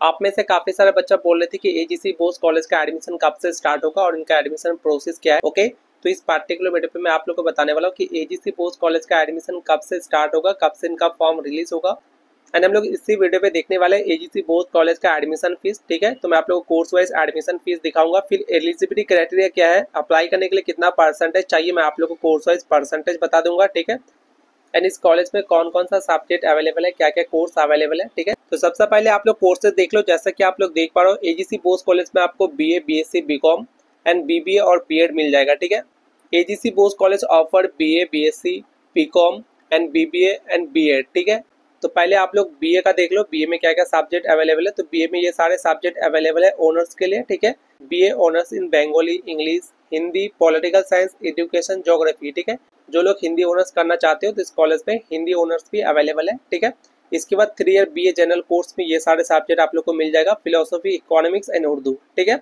आप में से काफी सारे बच्चा बोल रहे थे कि एजीसी बोस कॉलेज का एडमिशन कब से स्टार्ट होगा और इनका एडमिशन प्रोसेस क्या है। ओके, तो इस पार्टिकुलर वीडियो पे मैं आप लोग को बताने वाला हूँ कि एजीसी बोस कॉलेज का एडमिशन कब से स्टार्ट होगा, कब से इनका फॉर्म रिलीज होगा। एंड हम लोग इसी वीडियो पे देखने वाले एजीसी बोस कॉलेज का एडमिशन फीस। ठीक है, तो मैं आप लोग को कोर्स वाइज एडमिशन फीस दिखाऊंगा, फिर एलिजिबिलिटी क्राइटेरिया क्या है, अप्लाई करने के लिए कितना परसेंटेज चाहिए, मैं आप लोग को कोर्स वाइज परसेंटेज बता दूंगा। ठीक है, एंड इस कॉलेज में कौन कौन सा सब्जेक्ट अवेलेबल है, क्या क्या कोर्स अवेलेबल है। ठीक है, तो सबसे पहले आप लोग कोर्सेज देख लो। जैसा कि आप लोग देख पा रहे हो, एजीसी बोस कॉलेज में आपको BA, BSc, BCom and BBA और बीएड मिल जाएगा। ठीक है, AGC Bose college offer BA, BSc, BCom and BBA and BEd. ठीक है, तो पहले आप लोग बीए का देख लो, बीए में क्या क्या सब्जेक्ट अवेलेबल है। तो बीए में ये सारे सब्जेक्ट अवेलेबल है ऑनर्स के लिए। ठीक है, BA honours in Bengali, English, Hindi, political science, education, geography. ठीक है, जो लोग हिंदी ऑनर्स करना चाहते हो तो इस कॉलेज में हिंदी ऑनर्स भी अवेलेबल है। ठीक है, इसके बाद 3 ईयर बीए जनरल कोर्स में ये सारे सब्जेक्ट आप लोग को मिल जाएगा, फिलोसफी, इकोनॉमिक्स एंड उर्दू। ठीक है,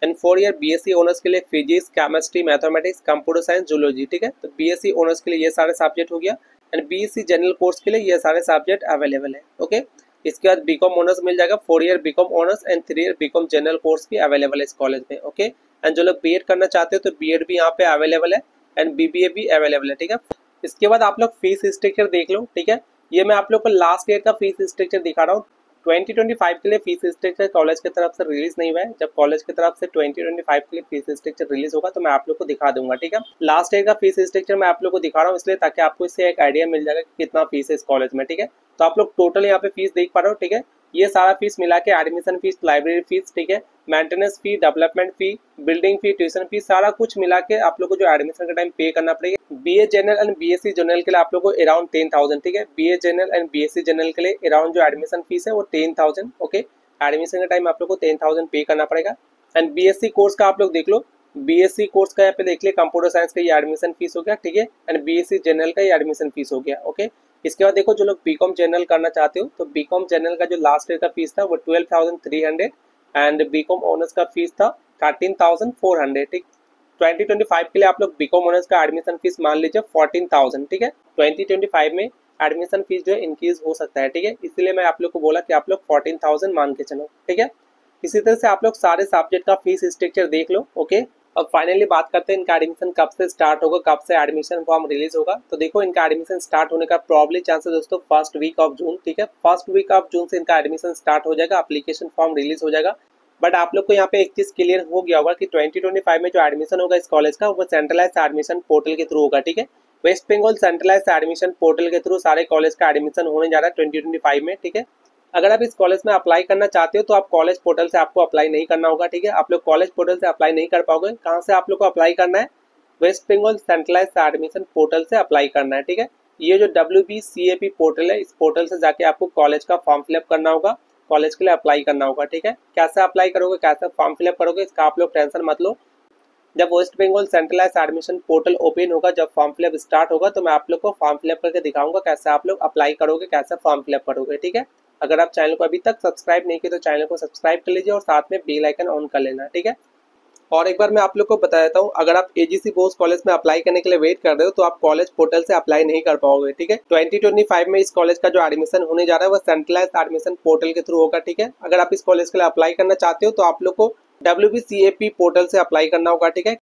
एंड 4 ईयर बीएससी ऑनर्स के लिए physics, chemistry, mathematics, computer science, zoology. ठीक है, तो बीएससी ऑनर्स के लिए ये सारे सब्जेक्ट हो गया एंड बीएससी जनरल कोर्स के लिए ये सारे सब्जेक्ट अवेलेबल है। ओके, इसके बाद बीकॉम ऑनर्स मिल जाएगा, 4 year BCom honours and 3 year BCom general course भी अवेलेबल है इस कॉलेज में। ओके, एंड जो लोग बीएड करना चाहते हो तो बीएड भी यहाँ पे अवेलेबल है एंड बीबीए भी अवेलेबल है। ठीक है, इसके बाद आप लोग फीस स्ट्रक्चर देख लो। ठीक है, ये मैं आप लोग को लास्ट ईयर का फीस स्ट्रक्चर दिखा रहा हूँ। 2025 के लिए फीस स्ट्रक्चर कॉलेज की तरफ से रिलीज नहीं हुआ है। जब कॉलेज की तरफ से 2025 के लिए फीस स्ट्रक्चर रिलीज होगा तो मैं आप लोग को दिखा दूंगा। ठीक है, लास्ट ईयर का फीस स्ट्रक्चर मैं आप लोग को दिखा रहा हूँ इसलिए ताकि आपको इससे एक आइडिया मिल जाएगा कि कितना फीस है इस कॉलेज में। ठीक है, तो आप लोग टोटल यहाँ पे फीस देख पा रहे हो। ठीक है, ये सारा फीस मिला के एडमिशन फीस, लाइब्रेरी फीस, ठीक है, मेंटेनेंस फी, डेवलपमेंट फी, बिल्डिंग फी, ट्यूशन फी, सारा कुछ मिला के आप लोग को जो एडमिशन का टाइम पे करना पड़ेगा। BA general and BSc general के लिए आप लोग को अराउंड 10,000। ठीक है, BA general and BSc general के लिए अराउंड जो एडमिशन फीस है वो 10,000। ओके, एडमिशन का टाइम आप लोग को 10,000 पे करना पड़ेगा। एंड बीएससी कोर्स का आप लोग देख लो, बीएससी कोर्स का यहाँ पे देख लिया, कंप्यूटर साइंस का ये एडमिशन फीस हो गया। ठीक है, एंड बीएससी जनरल का ये एडमिशन फीस हो गया। ओके, इसके बाद देखो जो लोग बीकॉम जनरल करना चाहते हो तो बीकॉम जनरल का जो लास्ट ईयर का फीस था वो 12,300 एंड बीकॉम ऑनर्स का फीस था 13,400। ठीक, 2025 के लिए आप लोग बीकॉम ऑनर्स का एडमिशन फीस मान लीजिए 14,000। ठीक है, 2025 में एडमिशन फीस जो है इंक्रीज हो सकता है। ठीक है, इसलिए मैं आप लोग को बोला कि आप लोग 14,000 मान के चलो। ठीक है, इसी तरह से आप लोग सारे सब्जेक्ट का फीस स्ट्रक्चर देख लो। ओके, अब फाइनली बात करते हैं इनका एडमिशन कब से स्टार्ट होगा, कब से एडमिशन फॉर्म रिलीज होगा। तो देखो इनका एडमिशन स्टार्ट होने का प्रॉब्ली चांस है दोस्तों फर्स्ट वीक ऑफ जून। ठीक है, फर्स्ट वीक ऑफ जून से इनका एडमिशन स्टार्ट हो जाएगा, एप्लीकेशन फॉर्म रिलीज हो जाएगा। बट आप लोग को यहाँ पे एक चीज क्लियर हो गया होगा कि 2025 में जो एडमिशन होगा इस कॉलेज का वो सेंट्रलाइज एडमिशन पोर्टल के थ्रू होगा। ठीक है, West Bengal centralise admission portal के थ्रू सारे कॉलेज का एडमिशन होने जा रहा है 2025 में। ठीक है, अगर आप इस कॉलेज में अप्लाई करना चाहते हो तो आप कॉलेज पोर्टल से आपको अप्लाई नहीं करना होगा। ठीक है, आप लोग कॉलेज पोर्टल से अप्लाई नहीं कर पाओगे। कहाँ से आप लोग को अप्लाई करना है, West Bengal centralise admission portal से अप्लाई करना है। ठीक है, ये जो WBCAP पोर्टल है इस पोर्टल से जाके आपको कॉलेज का फॉर्म फिलअप करना होगा, कॉलेज के लिए अप्लाई करना होगा। ठीक है, कैसे अप्लाई करोगे, कैसे फॉर्म फिलअप करोगे इसका आप लोग टेंशन मत लो। जब West Bengal centralise admission portal open होगा, जब फॉर्म फिलअप स्टार्ट होगा तो मैं आप लोग को फॉर्म फिलअप करके दिखाऊंगा कैसे आप लोग अप्लाई करोगे, कैसे फॉर्म फिलअप करोगे। ठीक है, अगर आप चैनल को अभी तक सब्सक्राइब नहीं किए तो चैनल को सब्सक्राइब कर लीजिए और साथ में बेल आइकन ऑन कर लेना। ठीक है, और एक बार मैं आप लोग को बता देता हूँ, अगर आप एजीसी बोस कॉलेज में अप्लाई करने के लिए वेट कर रहे हो तो आप कॉलेज पोर्टल से अप्लाई नहीं कर पाओगे। ठीक है, 2025 में इस कॉलेज का जो एडमिशन होने जा रहा है वो सेंट्रलाइज एडमिशन पोर्टल के थ्रू होगा। ठीक है, अगर आप इस कॉलेज के लिए अप्लाई करना चाहते हो तो आप लोग को WBCAP पोर्टल से अप्लाई करना होगा। ठीक है।